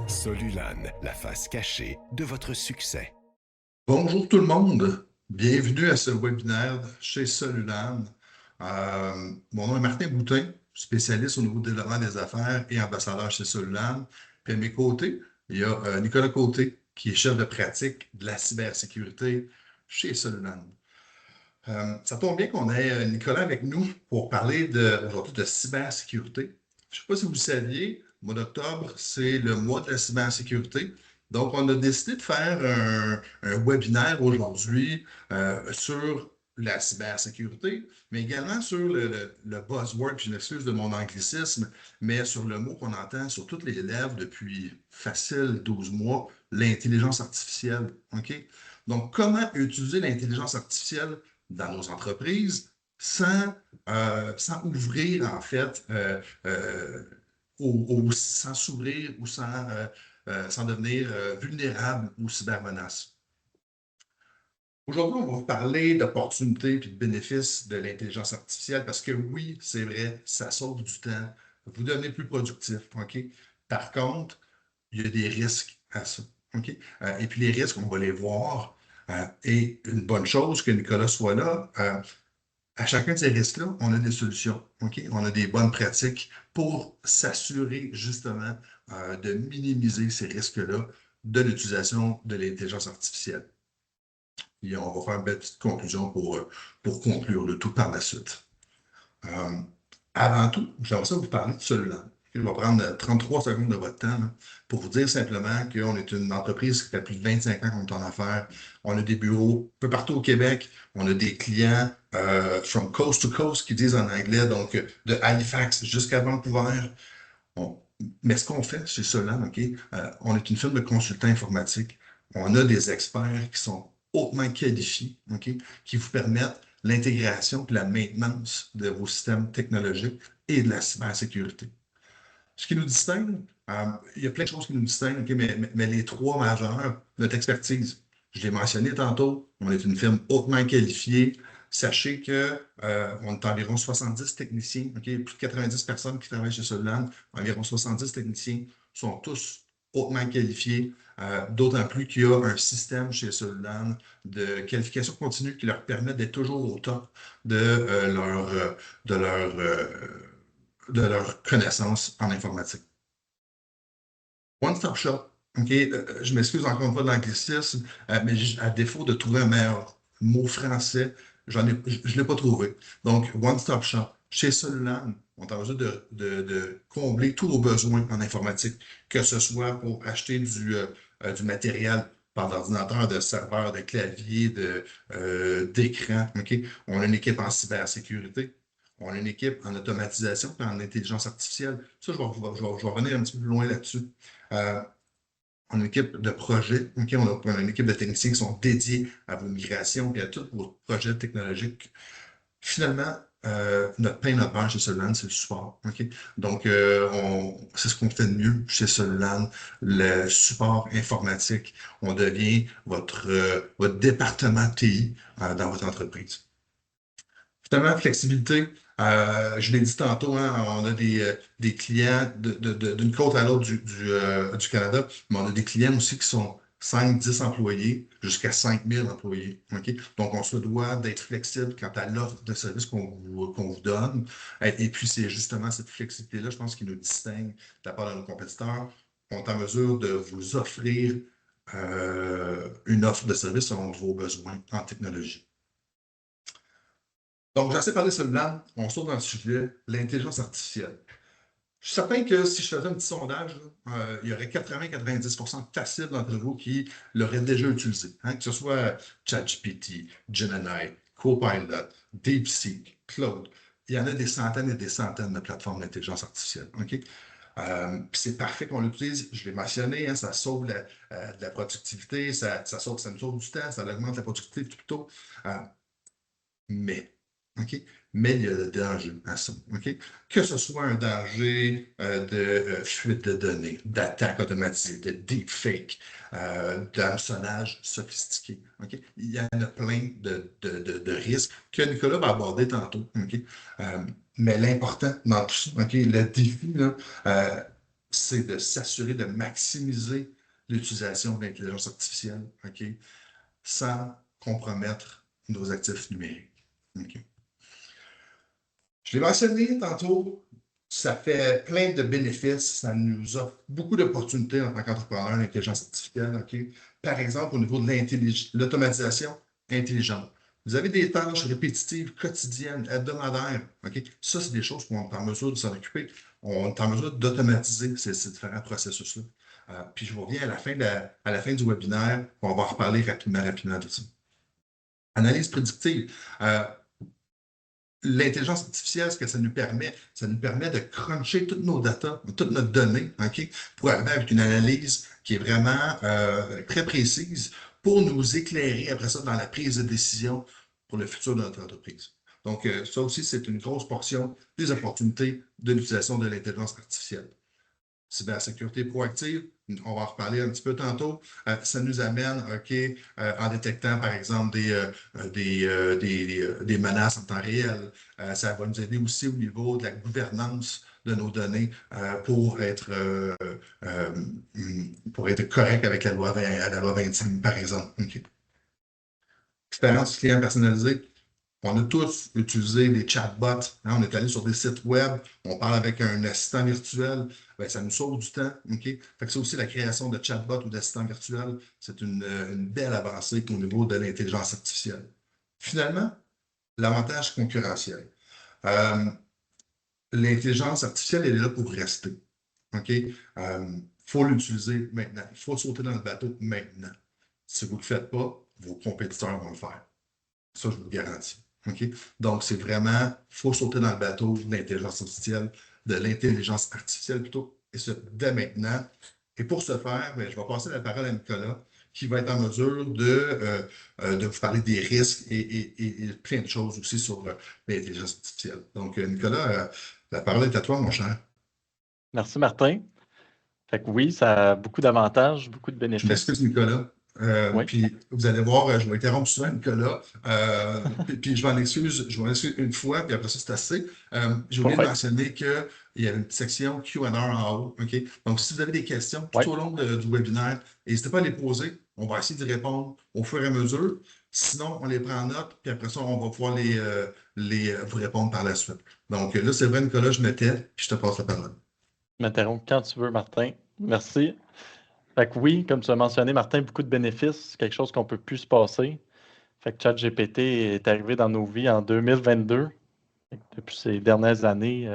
Solulan, la face cachée de votre succès. Bonjour tout le monde, bienvenue à ce webinaire chez Solulan. Mon nom est Martin Boutin, spécialiste au niveau du développement des affaires et ambassadeur chez Solulan. Puis à mes côtés, il y a Nicolas Côté, qui est chef de pratique de la cybersécurité chez Solulan. Ça tombe bien qu'on ait Nicolas avec nous pour parler aujourd'hui de cybersécurité. Je ne sais pas si vous le saviez, le mois d'octobre, c'est le mois de la cybersécurité. Donc, on a décidé de faire un webinaire aujourd'hui sur la cybersécurité, mais également sur le buzzword, puis je m'excuse de mon anglicisme, mais sur le mot qu'on entend sur toutes les lèvres depuis facile 12 mois, l'intelligence artificielle. OK? Donc, comment utiliser l'intelligence artificielle dans nos entreprises sans ouvrir, en fait, sans s'ouvrir ou sans devenir vulnérable aux cybermenaces. Aujourd'hui, on va vous parler d'opportunités et de bénéfices de l'intelligence artificielle parce que oui, c'est vrai, ça sauve du temps, vous devenez plus productif. OK? Par contre, il y a des risques à ça. OK? Et puis les risques, on va les voir. Et une bonne chose que Nicolas soit là, à chacun de ces risques-là, on a des solutions. OK? On a des bonnes pratiques pour s'assurer justement de minimiser ces risques-là de l'utilisation de l'intelligence artificielle. Et on va faire une belle petite conclusion pour conclure le tout par la suite. Euh, Avant tout, j'aimerais ça vous parler de celui-là. Je vais prendre 33 secondes de votre temps là, pour vous dire simplement qu'on est une entreprise qui fait plus de 25 ans qu'on est en affaires. On a des bureaux un peu partout au Québec. On a des clients from coast to coast qui disent en anglais, donc de Halifax jusqu'à Vancouver. On- mais ce qu'on fait chez Solan, OK, on est une firme de consultants informatiques. On a des experts qui sont hautement qualifiés, OK, qui vous permettent l'intégration et la maintenance de vos systèmes technologiques et de la cybersécurité. Ce qui nous distingue, il y a plein de choses qui nous distinguent, OK, mais les trois majeurs, notre expertise, je l'ai mentionné tantôt, on est une firme hautement qualifiée. Sachez que on est environ 70 techniciens, OK, plus de 90 personnes qui travaillent chez Solulan, environ 70 techniciens sont tous hautement qualifiés, d'autant plus qu'il y a un système chez Solulan de qualification continue qui leur permet d'être toujours au top de leur, de leur connaissance en informatique. One Stop Shop. OK, je m'excuse encore une fois de l'anglicisme, mais à défaut de trouver un meilleur mot français, je ne l'ai pas trouvé. Donc, One Stop Shop. Chez Solulan, on est en mesure de combler tous nos besoins en informatique, que ce soit pour acheter du matériel par l'ordinateur, de serveur, de clavier, d'écran. OK? On a une équipe en cybersécurité. On a une équipe en automatisation et en intelligence artificielle. Ça, je vais revenir un petit peu plus loin là-dessus. Euh, on a une équipe de projet, okay? On a une équipe de techniciens qui sont dédiés à vos migrations et à tous vos projets technologiques. Finalement, notre pain, notre beurre chez Solulan, c'est le support. Okay? Donc, c'est ce qu'on fait de mieux chez Solulan, le support informatique. On devient votre département TI dans votre entreprise. Finalement, flexibilité. Je l'ai dit tantôt, hein, on a des clients d'une côte à l'autre du Canada, mais on a des clients aussi qui sont 5, 10 employés jusqu'à 5000 employés. OK? Donc, on se doit d'être flexible quant à l'offre de service qu'on vous donne. Et puis, c'est justement cette flexibilité-là, je pense, qui nous distingue de la part de nos compétiteurs. On est en mesure de vous offrir une offre de service selon vos besoins en technologie. Donc, j'ai assez parlé de celui-là. On saute dans le sujet, l'intelligence artificielle. Je suis certain que si je faisais un petit sondage, là, il y aurait 80-90% facile d'entre vous qui l'auraient déjà utilisé. Hein, que ce soit ChatGPT, Gemini, Copilot, DeepSeek, Claude. Il y en a des centaines et des centaines de plateformes d'intelligence artificielle. OK? Puis c'est parfait qu'on l'utilise. Je l'ai mentionné, hein, ça sauve de la productivité, ça nous sauve du temps, ça augmente la productivité plutôt. Euh, mais, OK? Mais il y a le danger à ça. OK? Que ce soit un danger de fuite de données, d'attaque automatique, de deepfake, d'hameçonnage sophistiqué. OK? Il y en a plein de risques que Nicolas va aborder tantôt. OK? Mais l'important dans tout ça, OK, le défi, là, c'est de s'assurer de maximiser l'utilisation de l'intelligence artificielle, OK, sans compromettre nos actifs numériques. OK. Je l'ai mentionné tantôt, ça fait plein de bénéfices, ça nous offre beaucoup d'opportunités en tant qu'entrepreneur, l'intelligence artificielle. OK? Par exemple, au niveau de l'automatisation intelligente. Vous avez des tâches répétitives, quotidiennes, hebdomadaires. OK? Ça, c'est des choses qu'on est en mesure de s'en occuper. On est en mesure d'automatiser ces différents processus-là. Puis je vous reviens à la fin du webinaire, on va en reparler rapidement de ça. Analyse prédictive. L'intelligence artificielle, ce que ça nous permet de cruncher toutes nos data, toutes nos données, OK, pour arriver avec une analyse qui est vraiment très précise pour nous éclairer après ça dans la prise de décision pour le futur de notre entreprise. Donc, ça aussi, c'est une grosse portion des opportunités de l'utilisation de l'intelligence artificielle. Cybersécurité proactive, on va en reparler un petit peu tantôt. Ça nous amène, OK, en détectant, par exemple, des menaces en temps réel. Ça va nous aider aussi au niveau de la gouvernance de nos données pour être correct avec la loi 25, par exemple. OK. Expérience client personnalisée. On a tous utilisé des chatbots. Hein, on est allé sur des sites web, on parle avec un assistant virtuel, ben, ça nous sauve du temps. Okay? Fait que c'est aussi la création de chatbots ou d'assistants virtuels. C'est une belle avancée au niveau de l'intelligence artificielle. Finalement, l'avantage concurrentiel. L'intelligence artificielle, elle est là pour rester. OK? Faut l'utiliser maintenant. Il faut sauter dans le bateau maintenant. Si vous ne le faites pas, vos compétiteurs vont le faire. Ça, je vous le garantis. OK? Donc, c'est vraiment, il faut sauter dans le bateau de l'intelligence artificielle plutôt, et ce, dès maintenant. Et pour ce faire, bien, je vais passer la parole à Nicolas, qui va être en mesure de vous parler des risques et plein de choses aussi sur l'intelligence artificielle. Donc, Nicolas, la parole est à toi, mon cher. Merci, Martin. Fait que oui, ça a beaucoup d'avantages, beaucoup de Je bénéfices. m'excuse, Nicolas. Oui. Puis vous allez voir, je vais interrompre souvent Nicolas. Puis je m'en excuse, une fois, puis après ça, c'est assez. J'ai oublié de Ouais. mentionner qu'il y avait une petite section Q&A en haut. OK? Donc, si vous avez des questions tout Ouais. au long du webinaire, n'hésitez pas à les poser. On va essayer d'y répondre au fur et à mesure. Sinon, on les prend en note, puis après ça, on va pouvoir vous répondre par la suite. Donc là, c'est vrai, Nicolas, je me tais, puis je te passe la parole. M'interrompre quand tu veux, Martin. Merci. Fait que oui, comme tu as mentionné, Martin, beaucoup de bénéfices, c'est quelque chose qu'on ne peut plus se passer. Fait que ChatGPT est arrivé dans nos vies en 2022. Fait que depuis ces dernières années,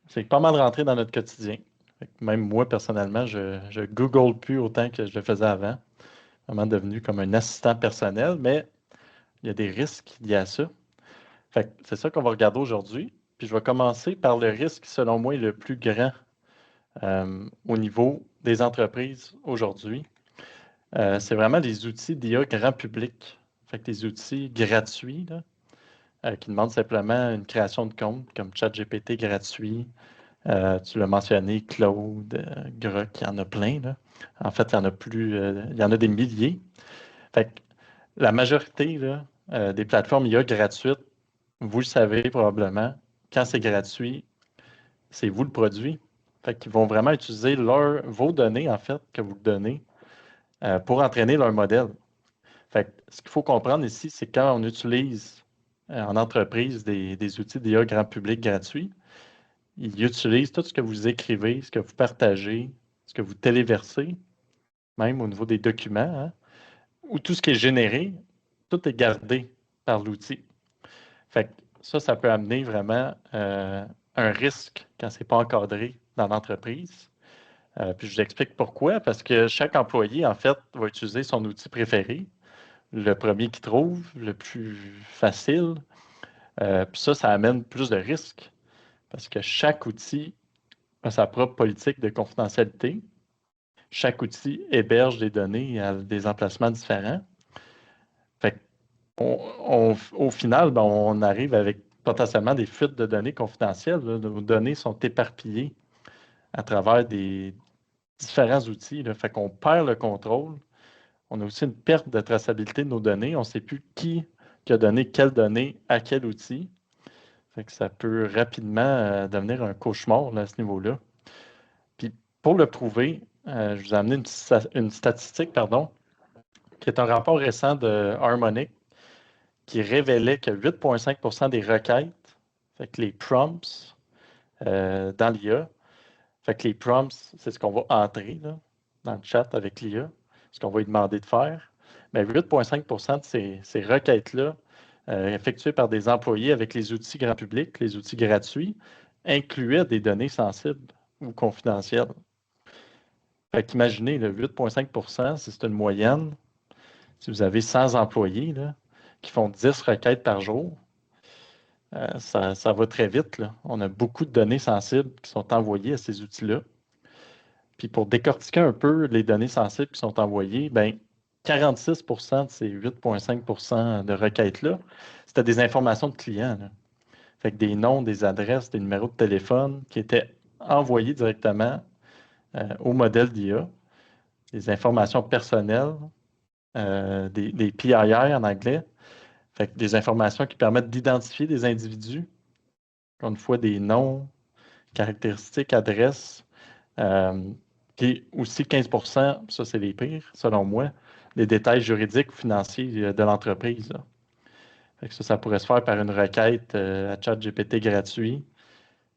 c'est pas mal rentré dans notre quotidien. Fait que même moi, personnellement, je Google plus autant que je le faisais avant. Vraiment devenu comme un assistant personnel, mais il y a des risques liés à ça. Fait que c'est ça qu'on va regarder aujourd'hui. Puis je vais commencer par le risque, selon moi, le plus grand au niveau des entreprises aujourd'hui. C'est vraiment les outils d'IA grand public. Fait que des outils gratuits là, qui demandent simplement une création de compte, comme ChatGPT gratuit. Tu l'as mentionné, Claude, Grok, il y en a plein. Là. En fait, il y en a plus, il y en a des milliers. Fait que la majorité là, des plateformes IA gratuites, vous le savez probablement, quand c'est gratuit, c'est vous le produit. Fait qu'ils vont vraiment utiliser vos données, en fait, que vous donnez pour entraîner leur modèle. Fait que ce qu'il faut comprendre ici, c'est quand on utilise en entreprise des outils d'IA grand public gratuits, ils utilisent tout ce que vous écrivez, ce que vous partagez, ce que vous téléversez, même au niveau des documents, hein, ou tout ce qui est généré, tout est gardé par l'outil. Fait que ça peut amener vraiment un risque quand ce n'est pas encadré dans l'entreprise. Puis je vous explique pourquoi, parce que chaque employé, en fait, va utiliser son outil préféré, le premier qu'il trouve, le plus facile. Puis ça amène plus de risques, parce que chaque outil a sa propre politique de confidentialité. Chaque outil héberge des données à des emplacements différents. Fait au final, ben, on arrive avec potentiellement des fuites de données confidentielles. Là. Nos données sont éparpillées à travers des différents outils. Là. Fait qu'on perd le contrôle. On a aussi une perte de traçabilité de nos données. On ne sait plus qui a donné quelles données à quel outil. Fait que ça peut rapidement devenir un cauchemar là, à ce niveau-là. Puis pour le prouver, je vous ai amené une statistique, pardon, qui est un rapport récent de Harmonic qui révélait que 8,5% des requêtes, fait que les prompts dans l'IA, fait que les prompts, c'est ce qu'on va entrer là, dans le chat avec l'IA, ce qu'on va lui demander de faire. Mais 8,5% de ces requêtes-là, effectuées par des employés avec les outils grand public, les outils gratuits, incluaient des données sensibles ou confidentielles. Fait qu'imaginez, 8,5%, si c'est une moyenne, si vous avez 100 employés là, qui font 10 requêtes par jour, ça va très vite, là. On a beaucoup de données sensibles qui sont envoyées à ces outils-là. Puis pour décortiquer un peu les données sensibles qui sont envoyées, bien, 46% de ces 8,5% de requêtes-là, c'était des informations de clients, là. Fait que des noms, des adresses, des numéros de téléphone qui étaient envoyés directement au modèle d'IA, des informations personnelles, des PII en anglais, fait que des informations qui permettent d'identifier des individus, encore une fois des noms, caractéristiques, adresses, puis aussi 15%, ça c'est les pires, selon moi, les détails juridiques ou financiers de l'entreprise. Fait que ça pourrait se faire par une requête à ChatGPT gratuit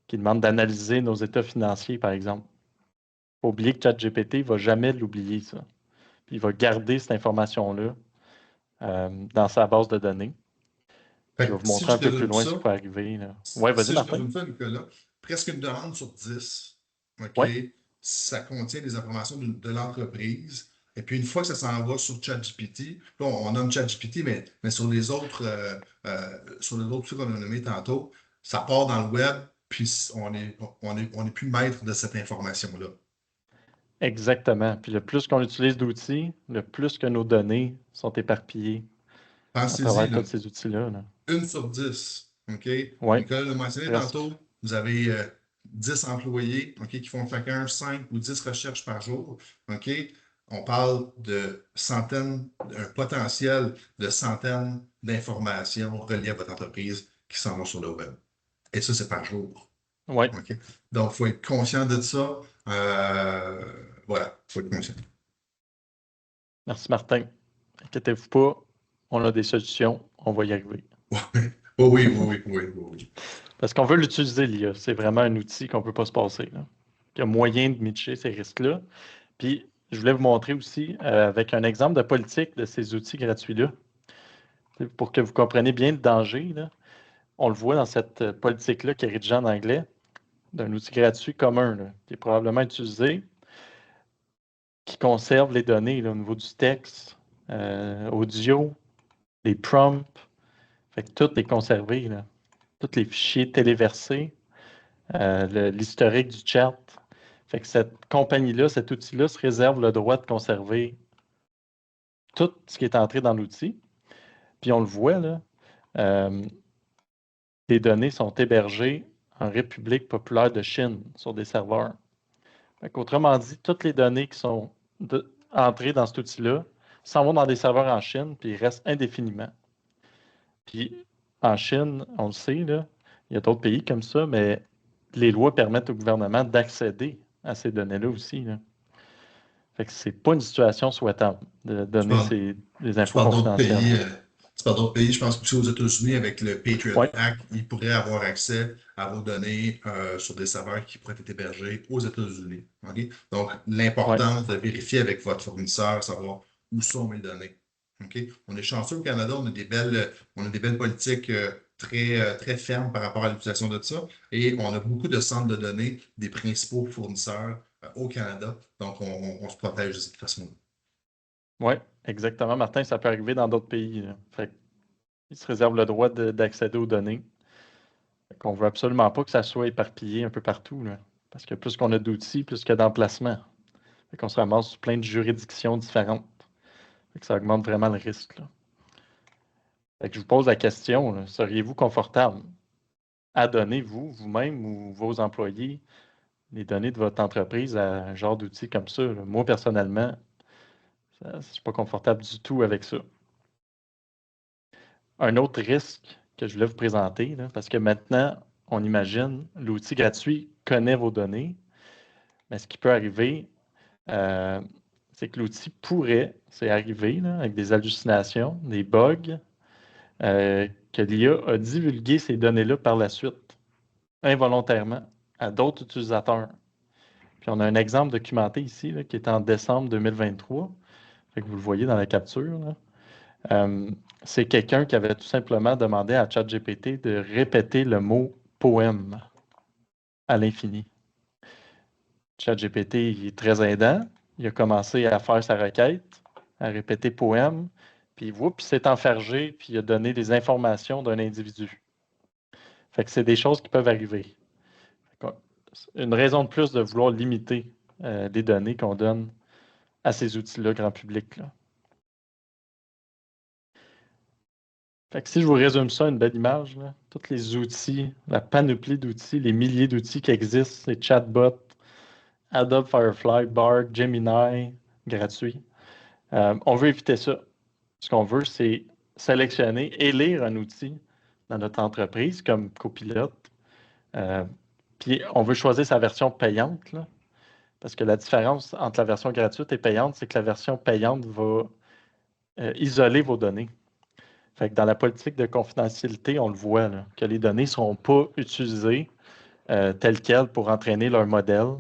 qui demande d'analyser nos états financiers, par exemple. Faut oublier que ChatGPT ne va jamais l'oublier, ça. Puis il va garder cette information-là dans sa base de données. Puis je vais Fait vous que si montrer je un te peu plus résume loin ce ça, qui peut arriver. Oui, vas-y, si je te Martin. résume ça, Nicolas, presque une demande sur 10, OK, Oui, ça contient des informations de l'entreprise. Et puis, une fois que ça s'en va sur ChatGPT, là, on nomme ChatGPT, mais sur les autres trucs qu'on a nommés tantôt, ça part dans le web, puis on est plus maître de cette information-là. exactement. Puis le plus qu'on utilise d'outils, le plus que nos données sont éparpillées à Pensez-y, travers là, tous ces outils-là. Là. 1 sur 10. OK? Oui, Nicolas l'a mentionné presque. tantôt, vous avez 10 employés, OK, qui font chacun 5 ou 10 recherches par jour. OK? On parle de centaines, un potentiel de centaines d'informations reliées à votre entreprise qui s'en vont sur le web. Et ça, c'est par jour. Oui, OK? Donc, il faut être conscient de ça. Voilà, il faut être conscient. merci Martin. Inquiétez-vous pas, on a des solutions, on va y arriver. Oui, oui, oui, oui, oui, oui. Parce qu'on veut l'utiliser, l'IA. C'est vraiment un outil qu'on ne peut pas se passer. Là. Il y a moyen de mitiger ces risques-là. Puis, je voulais vous montrer aussi, avec un exemple de politique de ces outils gratuits-là, pour que vous compreniez bien le danger. Là. On le voit dans cette politique-là qui est rédigée en anglais, d'un outil gratuit commun, là, qui est probablement utilisé, qui conserve les données là, au niveau du texte, audio, les prompts. Fait que tout est conservé, là. Tous les fichiers téléversés, l'historique du chat. Fait que cette compagnie-là, cet outil-là se réserve le droit de conserver tout ce qui est entré dans l'outil. Puis on le voit, là, les données sont hébergées en République populaire de Chine sur des serveurs. Autrement dit, toutes les données qui sont entrées dans cet outil-là s'en vont dans des serveurs en Chine, puis ils restent indéfiniment. Puis en Chine, on le sait, là, il y a d'autres pays comme ça, mais les lois permettent au gouvernement d'accéder à ces données-là aussi. Là. Fait que c'est pas une situation souhaitable de Tu donner parles, des tu infos parles d'autres confidentielles. pays. Tu parles d'autres pays. Je pense que aux États-Unis, avec le Patriot Oui, Act, ils pourraient avoir accès à vos données sur des serveurs qui pourraient être hébergés aux États-Unis. OK? Donc, oui, l'importance de vérifier avec votre fournisseur, savoir où sont mes données. OK? On est chanceux au Canada, on a des belles politiques très fermes par rapport à l'utilisation de ça. Et on a beaucoup de centres de données des principaux fournisseurs au Canada. Donc, on se protège de cette façon-là. oui, exactement. Martin, ça peut arriver dans d'autres pays. Là. Fait qu'ils se réservent le droit d'accéder aux données. On ne veut absolument pas que ça soit éparpillé un peu partout. Là. Parce que plus qu'on a d'outils, plus qu'il y a d'emplacements. Fait qu'on se ramasse sur plein de juridictions différentes. Fait que ça augmente vraiment le risque. Là. Fait que je vous pose la question, là, seriez-vous confortable à donner, vous-même ou vos employés, les données de votre entreprise à un genre d'outil comme ça? Là? Moi, personnellement, je ne suis pas confortable du tout avec ça. Un autre risque que je voulais vous présenter, là, parce que maintenant, on imagine, l'outil gratuit connaît vos données, Mais ce qui peut arriver, c'est que l'outil pourrait, c'est arrivé là, avec des hallucinations, des bugs, que l'IA a divulgué ces données-là par la suite, involontairement, à d'autres utilisateurs. Puis on a un exemple documenté ici, là, qui est en décembre 2023. Fait que vous le voyez dans la capture. Là. C'est quelqu'un qui avait tout simplement demandé à ChatGPT de répéter le mot poème à l'infini. ChatGPT il est très aidant. Il a commencé à faire sa requête, à répéter poème, puis il s'est enfargé, puis il a donné des informations d'un individu. Fait que c'est des choses qui peuvent arriver. Une raison de plus de vouloir limiter les données qu'on donne à ces outils-là, grand public. Là. Fait que si je vous résume ça, une belle image, là, tous les outils, la panoplie d'outils, les milliers d'outils qui existent, les chatbots, Adobe Firefly, Bard, Gemini, gratuits. On veut éviter ça. Ce qu'on veut, c'est sélectionner, élire un outil dans notre entreprise comme copilote. Puis on veut choisir sa version payante, là, parce que la différence entre la version gratuite et payante, c'est que la version payante va isoler vos données. Fait que dans la politique de confidentialité, on le voit, là, que les données ne seront pas utilisées telles quelles pour entraîner leur modèle.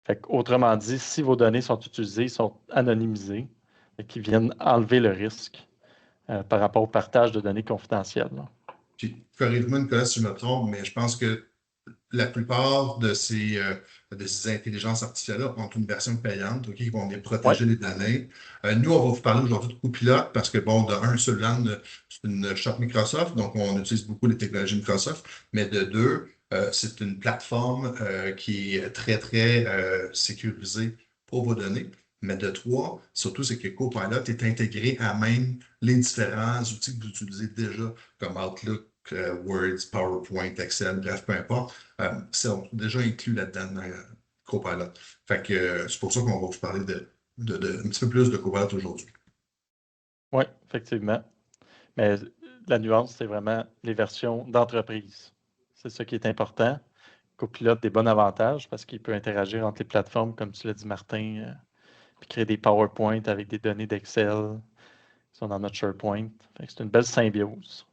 Fait que, autrement dit, si vos données sont utilisées, sont anonymisées, et qui viennent enlever le risque par rapport au partage de données confidentielles. Là. Puis, corrige-moi, Nicolas, si je me trompe, mais je pense que la plupart de ces intelligences artificielles-là ont une version payante, OK, qui vont venir protéger les données. Nous, on va vous parler aujourd'hui de copilote parce que, bon, de un, Solvang, c'est une shop Microsoft, donc on utilise beaucoup les technologies Microsoft, mais de deux, c'est une plateforme qui est très, très sécurisée pour vos données. Mais de trois, surtout, c'est que Copilot est intégré à même les différents outils que vous utilisez déjà, comme Outlook, Word, PowerPoint, Excel, bref, peu importe, sont déjà inclus là-dedans dans Copilot. Fait que c'est pour ça qu'on va vous parler un petit peu plus de Copilot aujourd'hui. Oui, effectivement. Mais la nuance, c'est vraiment les versions d'entreprise. C'est ça qui est important. Copilot des bons avantages parce qu'il peut interagir entre les plateformes, comme tu l'as dit, Martin, puis créer des PowerPoint avec des données d'Excel qui sont dans notre SharePoint. C'est une belle symbiose.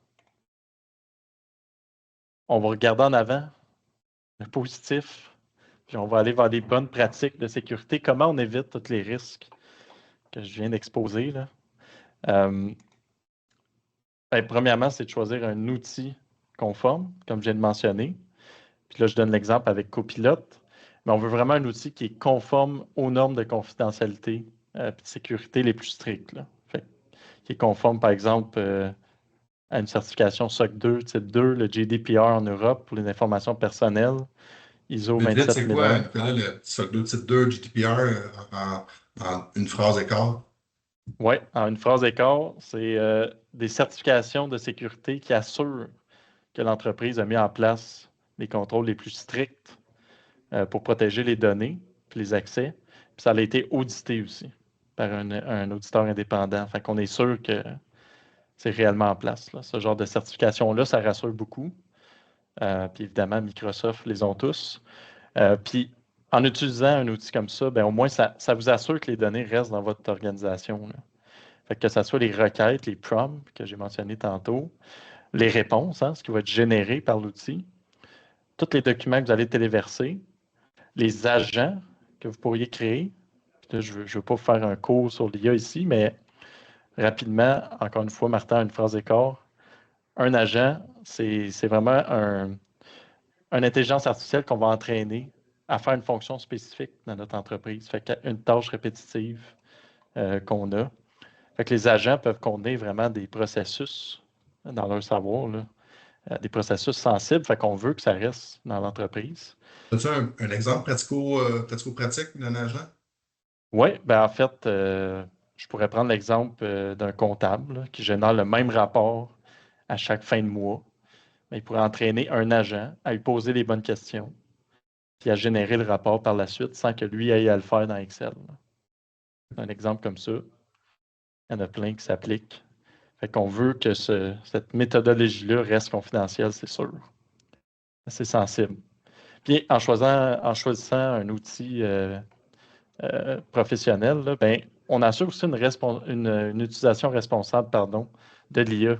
On va regarder en avant le positif, puis on va aller vers des bonnes pratiques de sécurité. Comment on évite tous les risques que je viens d'exposer, là? Premièrement, c'est de choisir un outil conforme, comme je viens de mentionner. Puis là, je donne l'exemple avec Copilot. Mais on veut vraiment un outil qui est conforme aux normes de confidentialité et de sécurité les plus strictes. Là. Qui est conforme, par exemple, à une certification SOC 2, type 2, le GDPR en Europe pour les informations personnelles, ISO Vite, c'est quoi, 27001. Nicolas, le SOC 2 type 2 GDPR en une phrase et quart? Oui, en une phrase écart, c'est des certifications de sécurité qui assurent que l'entreprise a mis en place les contrôles les plus stricts pour protéger les données et les accès. Puis ça a été audité aussi par un auditeur indépendant. Fait qu'on est sûr que c'est réellement en place. Là. Ce genre de certification-là, ça rassure beaucoup. Puis évidemment, Microsoft les ont tous. Puis en utilisant un outil comme ça, bien, au moins, ça vous assure que les données restent dans votre organisation. Là. Fait que ce soit les requêtes, les prompts que j'ai mentionnés tantôt, les réponses, hein, ce qui va être généré par l'outil, tous les documents que vous allez téléverser, les agents que vous pourriez créer. Là, je ne veux pas vous faire un cours sur l'IA ici, mais rapidement, encore une fois, Martin, une phrase d'écart. Un agent, c'est vraiment une intelligence artificielle qu'on va entraîner à faire une fonction spécifique dans notre entreprise. Fait qu'une tâche répétitive qu'on a. Fait que les agents peuvent contenir vraiment des processus dans leur savoir, là, des processus sensibles. Fait qu'on veut que ça reste dans l'entreprise. As-tu un exemple pratico-pratique d'un agent? Oui, ben en fait, je pourrais prendre l'exemple d'un comptable là, qui génère le même rapport à chaque fin de mois. Mais il pourrait entraîner un agent à lui poser les bonnes questions, puis à générer le rapport par la suite sans que lui aille à le faire dans Excel. Là. Un exemple comme ça. Il y en a plein qui s'appliquent. Fait qu'on veut que cette méthodologie-là reste confidentielle, c'est sûr. C'est sensible. Puis en choisissant un outil professionnel, là, ben, on assure aussi une utilisation responsable, pardon, de l'IA.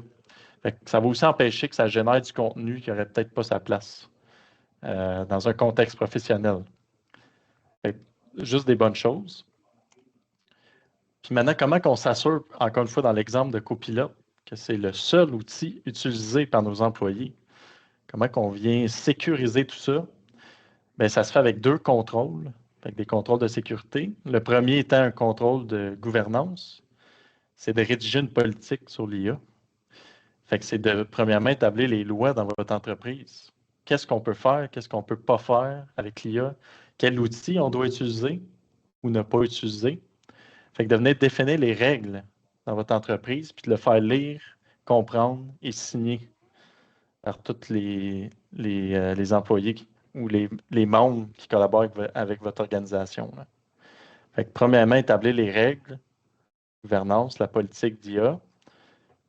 Ça va aussi empêcher que ça génère du contenu qui n'aurait peut-être pas sa place dans un contexte professionnel. Fait que juste des bonnes choses. Puis maintenant, comment on s'assure, encore une fois, dans l'exemple de Copilote, que c'est le seul outil utilisé par nos employés? Comment on vient sécuriser tout ça? Bien, ça se fait avec 2 contrôles, avec des contrôles de sécurité. Le premier étant un contrôle de gouvernance, c'est de rédiger une politique sur l'IA. Fait que c'est de, premièrement, établir les lois dans votre entreprise. Qu'est-ce qu'on peut faire, qu'est-ce qu'on ne peut pas faire avec l'IA? Quel outil on doit utiliser ou ne pas utiliser? Fait que de venir définir les règles dans votre entreprise, puis de le faire lire, comprendre et signer par tous les employés ou les membres qui collaborent avec votre organisation. Là. Fait que premièrement, établir les règles, gouvernance, la politique d'IA.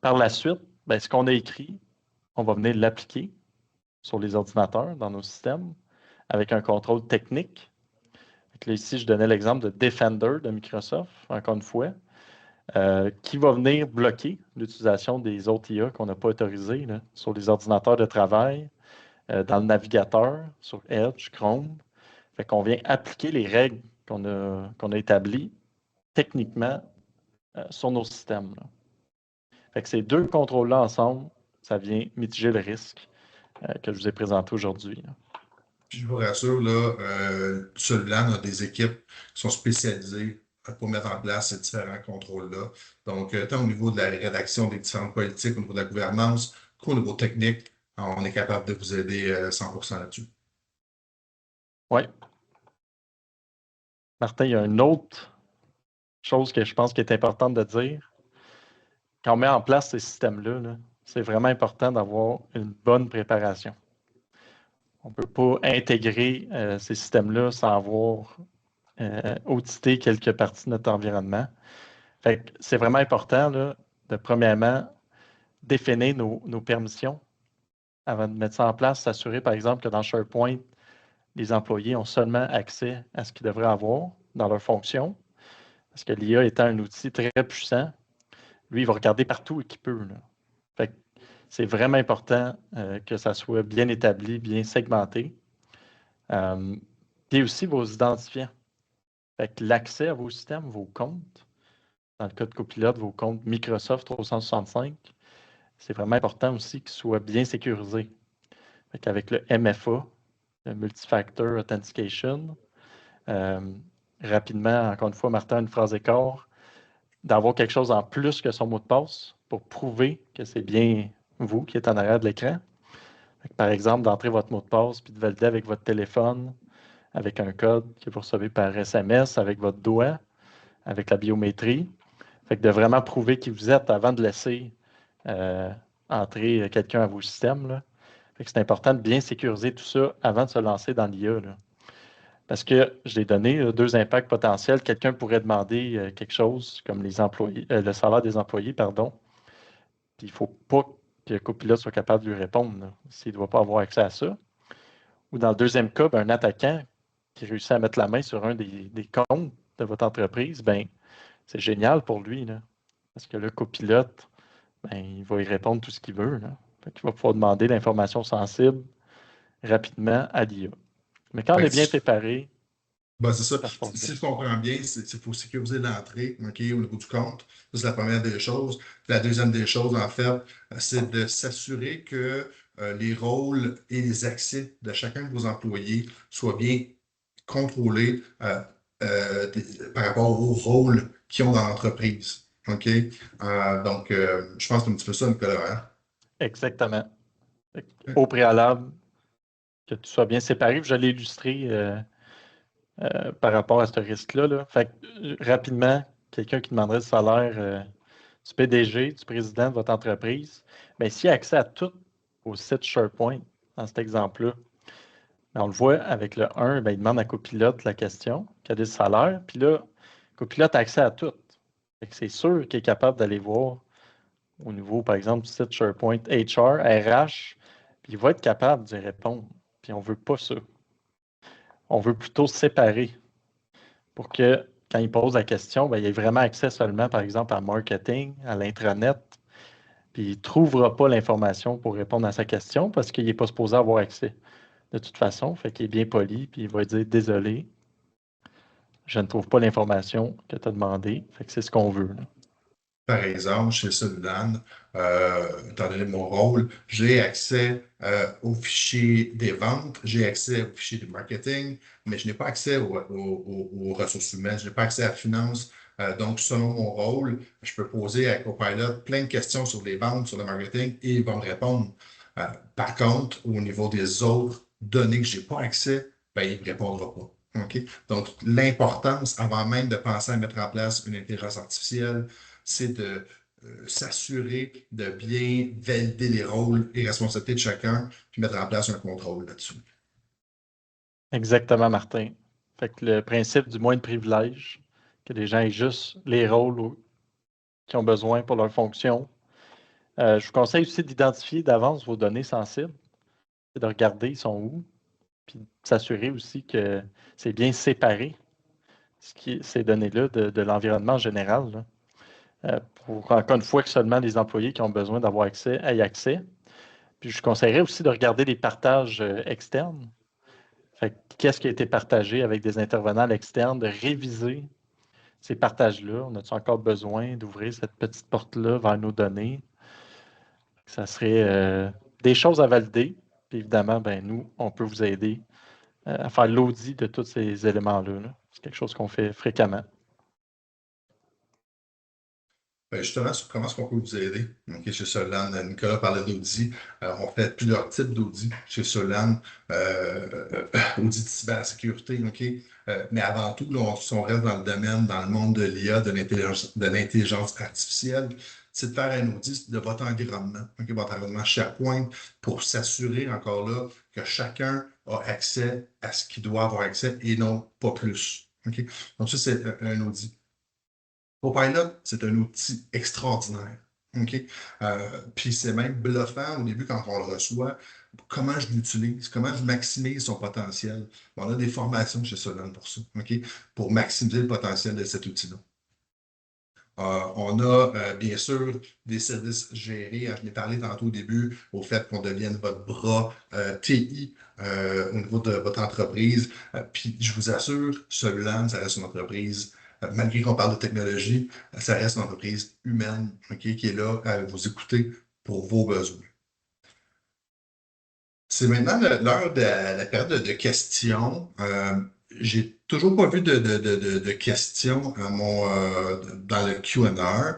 Par la suite, bien, ce qu'on a écrit, on va venir l'appliquer sur les ordinateurs, dans nos systèmes, avec un contrôle technique. Là, ici, je donnais l'exemple de Defender de Microsoft, encore une fois, qui va venir bloquer l'utilisation des autres IA qu'on n'a pas autorisées là, sur les ordinateurs de travail, dans le navigateur, sur Edge, Chrome. Fait qu'on vient appliquer les règles qu'on a établies techniquement sur nos systèmes. Là. Fait que ces 2 contrôles-là ensemble, ça vient mitiger le risque que je vous ai présenté aujourd'hui. Puis je vous rassure, là, celui-là, on a des équipes qui sont spécialisées pour mettre en place ces différents contrôles-là. Donc, tant au niveau de la rédaction des différentes politiques, au niveau de la gouvernance, qu'au niveau technique, on est capable de vous aider 100% là-dessus. Oui. Martin, il y a une autre chose que je pense qui est importante de dire. Quand on met en place ces systèmes-là, là, c'est vraiment important d'avoir une bonne préparation. On ne peut pas intégrer ces systèmes-là sans avoir audité quelques parties de notre environnement. Fait que c'est vraiment important là, de, premièrement, définir nos permissions avant de mettre ça en place, s'assurer, par exemple, que dans SharePoint, les employés ont seulement accès à ce qu'ils devraient avoir dans leurs fonctions. Parce que l'IA étant un outil très puissant, lui, il va regarder partout où il peut. Là. Fait que c'est vraiment important que ça soit bien établi, bien segmenté. Puis aussi vos identifiants. Fait que l'accès à vos systèmes, vos comptes, dans le cas de Copilote, vos comptes Microsoft 365, c'est vraiment important aussi qu'ils soient bien sécurisés. Fait qu'avec le MFA, le Multifactor Authentication, rapidement, encore une fois, Martin, une phrase d'écart, d'avoir quelque chose en plus que son mot de passe pour prouver que c'est bien vous qui êtes en arrière de l'écran. Par exemple, d'entrer votre mot de passe puis de valider avec votre téléphone, avec un code que vous recevez par SMS, avec votre doigt, avec la biométrie. Fait que de vraiment prouver qui vous êtes avant de laisser entrer quelqu'un à vos systèmes. Là. Fait que c'est important de bien sécuriser tout ça avant de se lancer dans l'IA. Parce que je l'ai donné 2 impacts potentiels. Quelqu'un pourrait demander quelque chose comme les employés, le salaire des employés, pardon. Puis il ne faut pas que le copilote soit capable de lui répondre s'il ne doit pas avoir accès à ça. Ou dans le deuxième cas, un attaquant qui réussit à mettre la main sur un des comptes de votre entreprise, ben c'est génial pour lui. Là, parce que le copilote, il va y répondre tout ce qu'il veut. Là. Fait qu'il va pouvoir demander l'information sensible rapidement à l'IA. Mais quand on est bien préparé, c'est ça. ça se passe bien. Si je comprends bien, il faut sécuriser l'entrée au niveau du compte. Ça, c'est la première des choses. La deuxième des choses, en fait, c'est de s'assurer que les rôles et les accès de chacun de vos employés soient bien contrôlés par rapport aux rôles qu'ils ont dans l'entreprise. OK? Donc, je pense que c'est un petit peu ça, Nicolas. Hein? Exactement. Au préalable, que tout soit bien séparé. Je l'ai illustré par rapport à ce risque-là. Là. Fait que, rapidement, quelqu'un qui demanderait le salaire du PDG, du président de votre entreprise, bien, s'il a accès à tout au site SharePoint, dans cet exemple-là, on le voit avec le 1, bien, il demande à Copilote la question, quel est le salaire, puis là, Copilote a accès à tout. C'est sûr qu'il est capable d'aller voir au niveau, par exemple, du site SharePoint HR, RH, puis il va être capable d'y répondre. Puis on ne veut pas ça. on veut plutôt séparer pour que quand il pose la question, il ait vraiment accès seulement, par exemple, à marketing, à l'intranet, puis il ne trouvera pas l'information pour répondre à sa question parce qu'il n'est pas supposé avoir accès de toute façon. Fait qu'il est bien poli, puis il va dire désolé, je ne trouve pas l'information que tu as demandé. Fait que c'est ce qu'on veut. Là. Par exemple, chez Solulan, étant donné mon rôle, j'ai accès aux fichiers des ventes, j'ai accès aux fichiers du marketing, mais je n'ai pas accès aux ressources humaines, je n'ai pas accès à la finance. Donc, selon mon rôle, je peux poser à Copilot plein de questions sur les ventes, sur le marketing, et il va me répondre. Par contre, au niveau des autres données que je n'ai pas accès, il ne me répondra pas. OK? Donc, l'importance, avant même de penser à mettre en place une intelligence artificielle, c'est de s'assurer de bien valider les rôles et responsabilités de chacun, puis mettre en place un contrôle là-dessus. Exactement, Martin. Fait que le principe du moins de privilèges, que les gens aient juste les rôles qu'ils ont besoin pour leur fonction. Je vous conseille aussi d'identifier d'avance vos données sensibles, de regarder ils sont où, puis de s'assurer aussi que c'est bien séparé, ces données-là, de l'environnement général. Là. Pour, encore une fois, que seulement les employés qui ont besoin d'avoir accès aient accès. Puis je conseillerais aussi de regarder les partages externes. Fait qu'est-ce qui a été partagé avec des intervenants externes, de réviser ces partages-là. On a-t-il encore besoin d'ouvrir cette petite porte-là vers nos données? Ça serait des choses à valider. Puis évidemment, nous, on peut vous aider à faire l'audit de tous ces éléments-là. Là. C'est quelque chose qu'on fait fréquemment. Justement, sur comment est-ce qu'on peut vous aider? Okay, chez Solan, Nicolas parlait d'audit. On fait plusieurs types d'audits chez Solan. Audit de cybersécurité, OK? Mais avant tout, là, on reste dans le domaine, dans le monde de l'IA, de l'intelligence artificielle, c'est de faire un audit de votre environnement, okay? Votre environnement SharePoint, pour s'assurer encore là que chacun a accès à ce qu'il doit avoir accès et non pas plus. Okay? Donc ça, c'est un audit. Copilot, c'est un outil extraordinaire. OK? Puis c'est même bluffant au début quand on le reçoit. Comment je l'utilise, comment je maximise son potentiel. On a des formations chez Solon pour ça, OK? Pour maximiser le potentiel de cet outil-là. On a bien sûr des services gérés. Je l'ai parlé tantôt au début au fait qu'on devienne votre bras TI au niveau de votre entreprise. Puis je vous assure, Solulan, ça reste une entreprise, malgré qu'on parle de technologie, ça reste une entreprise humaine, okay, qui est là à vous écouter pour vos besoins. C'est maintenant l'heure de la période de questions. J'ai toujours pas vu de questions dans le Q&A.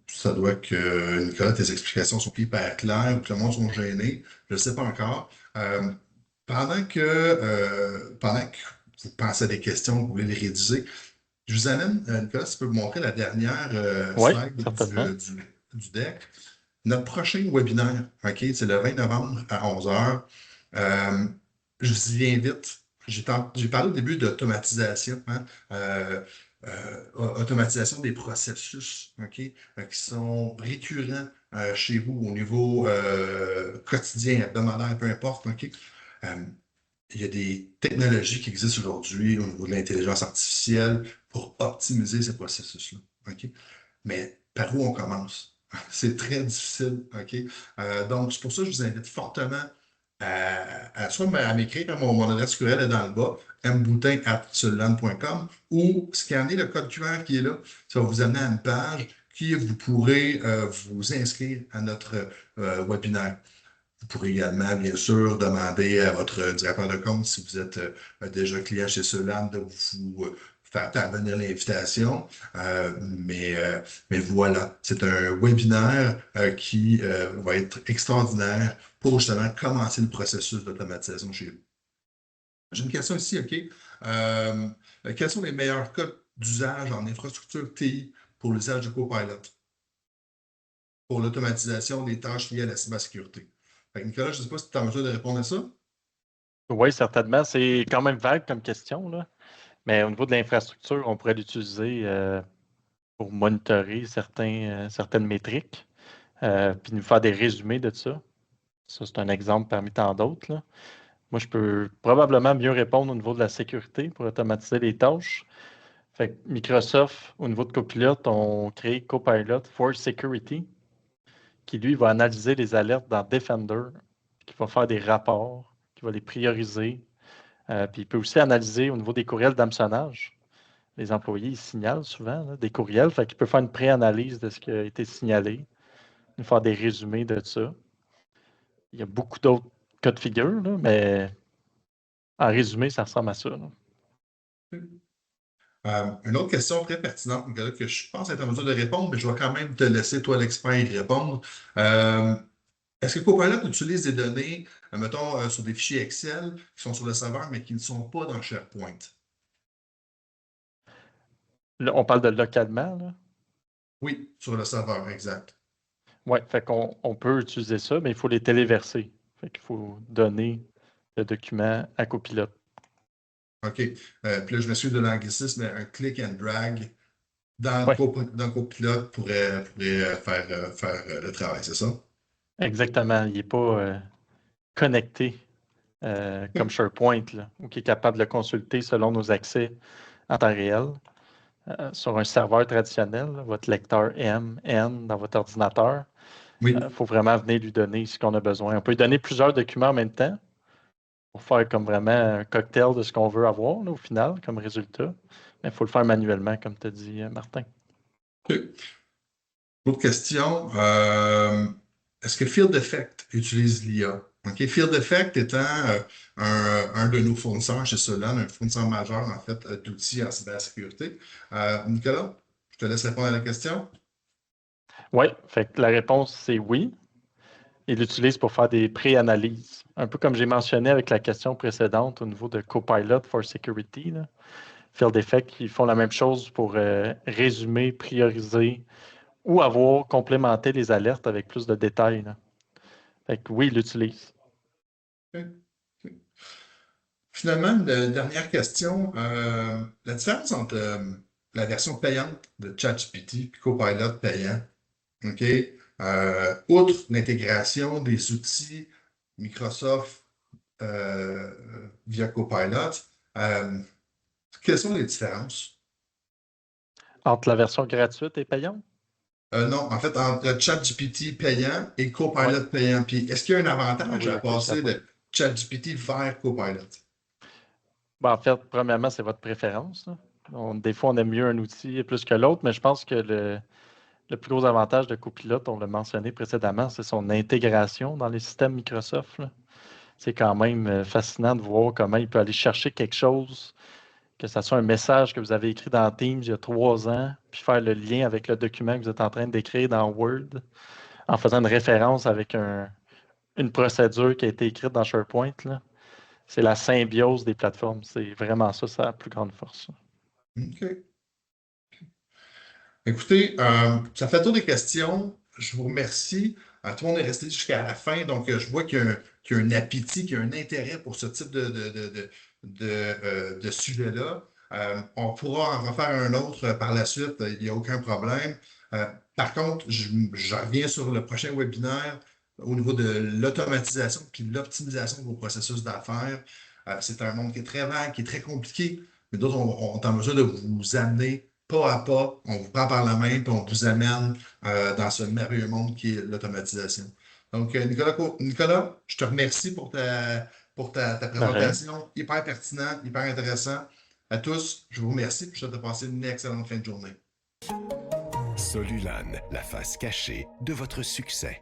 Ça doit que, Nicolas, tes explications sont hyper claires ou que le monde sont gênés. Je ne sais pas encore. Pendant que vous pensez à des questions, vous voulez les rédiger, je vous amène, Nicolas, si tu peux me montrer la dernière Oui, slide certainement. du deck. Notre prochain webinaire, OK, c'est le 20 novembre à 11h. Je vous y invite. J'ai parlé au début d'automatisation, hein, automatisation des processus, OK, qui sont récurrents chez vous au niveau quotidien, hebdomadaire, peu importe, OK. Il y a des technologies qui existent aujourd'hui au niveau de l'intelligence artificielle pour optimiser ces processus-là, OK. Mais par où on commence? C'est très difficile, OK? Donc, c'est pour ça que je vous invite fortement soit à m'écrire, mon adresse courriel est dans le bas, mboutin@solulan.com, ou scanner le code QR qui est là. Ça va vous amener à une page qui vous pourrez vous inscrire à notre webinaire. Vous pourrez également, bien sûr, demander à votre directeur de compte, si vous êtes déjà client chez Solulan, de vous faire parvenir l'invitation. Mais voilà, c'est un webinaire qui va être extraordinaire pour justement commencer le processus d'automatisation chez vous. J'ai une question ici, OK? Quels sont les meilleurs cas d'usage en infrastructure TI pour l'usage de Copilot pour l'automatisation des tâches liées à la cybersécurité? Nicolas, je ne sais pas si tu es en mesure de répondre à ça. Oui, certainement. C'est quand même vague comme question, là. Mais au niveau de l'infrastructure, on pourrait l'utiliser pour monitorer certaines métriques, puis nous faire des résumés de ça. Ça, c'est un exemple parmi tant d'autres. Moi, je peux probablement mieux répondre au niveau de la sécurité pour automatiser les tâches. Fait que Microsoft, au niveau de Copilot, ont créé Copilot for Security, qui lui va analyser les alertes dans Defender, qui va faire des rapports, qui va les prioriser. Puis il peut aussi analyser au niveau des courriels d'hameçonnage. Les employés, ils signalent souvent là, des courriels, fait qu'il peut faire une pré-analyse de ce qui a été signalé, nous faire des résumés de ça. Il y a beaucoup d'autres cas de figure, là, mais en résumé, ça ressemble à ça. Là. Une autre question très pertinente, Nicolas, que je pense être en mesure de répondre, mais je vais quand même te laisser, toi, l'expert, y répondre. Est-ce que Copilot utilise des données, mettons, sur des fichiers Excel qui sont sur le serveur, mais qui ne sont pas dans SharePoint? Là, on parle de localement. Là. Oui, sur le serveur, exact. Oui, fait qu'on peut utiliser ça, mais il faut les téléverser. Fait qu'il faut donner le document à Copilot. OK. Puis là, je me suis de l'anglicisme, mais un click and drag Oui, dans Copilot pourrait faire le travail, c'est ça? exactement. Il n'est pas connecté comme SharePoint, là, ou qui est capable de le consulter selon nos accès en temps réel. Sur un serveur traditionnel, là, votre lecteur M, N dans votre ordinateur, Oui. faut vraiment venir lui donner ce qu'on a besoin. On peut lui donner plusieurs documents en même temps pour faire comme vraiment un cocktail de ce qu'on veut avoir là, au final comme résultat. Mais il faut le faire manuellement, comme tu as dit, Martin. OK. Autre question. Est-ce que Field Effect utilise l'IA? OK. Field Effect étant un de nos fournisseurs chez Solana, un fournisseur majeur en fait d'outils en cybersécurité. Nicolas, je te laisse répondre à la question. Oui, fait que la réponse c'est oui. Il l'utilise pour faire des pré-analyses. Un peu comme j'ai mentionné avec la question précédente au niveau de Copilot for Security. Là. Field Effect, ils font la même chose pour résumer, prioriser ou avoir complémenté les alertes avec plus de détails. Là. Fait que oui, il l'utilise. OK. OK. Finalement, une dernière question. La différence entre la version payante de ChatGPT et Copilot payant, OK? Outre l'intégration des outils Microsoft via Copilot, euh, quelles sont les différences? Entre la version gratuite et payante? Non, en fait, entre ChatGPT payant et Oui. Copilot payant. Puis, est-ce qu'il y a un Ah avantage oui, à ok, je passer savais pas. de ChatGPT vers Copilot? Ben, en fait, premièrement, c'est votre préférence. Là. Des fois, on aime mieux un outil plus que l'autre, mais je pense que le plus gros avantage de Copilot, on l'a mentionné précédemment, c'est son intégration dans les systèmes Microsoft. Là. C'est quand même fascinant de voir comment il peut aller chercher quelque chose, que ce soit un message que vous avez écrit dans Teams il y a 3 ans, puis faire le lien avec le document que vous êtes en train d'écrire dans Word, en faisant une référence avec une procédure qui a été écrite dans SharePoint. Là. C'est la symbiose des plateformes. C'est vraiment ça, sa plus grande force. OK. Écoutez, ça fait le tour des questions. Je vous remercie. Tout le monde est resté jusqu'à la fin, donc je vois qu'il y a un appétit, qu'il y a un intérêt pour ce type de sujet-là. On pourra en refaire un autre par la suite, il n'y a aucun problème. Euh, Par contre, je reviens sur le prochain webinaire au niveau de l'automatisation puis de l'optimisation de vos processus d'affaires. C'est un monde qui est très vague, qui est très compliqué, mais d'autres, on est en mesure de vous amener pas à pas, on vous prend par la main et on vous amène dans ce merveilleux monde qui est l'automatisation. Donc, Nicolas, je te remercie pour ta De rien. présentation. Hyper pertinent, hyper intéressant. À tous, je vous remercie et je te souhaite de passer une excellente fin de journée. Solulan, la face cachée de votre succès.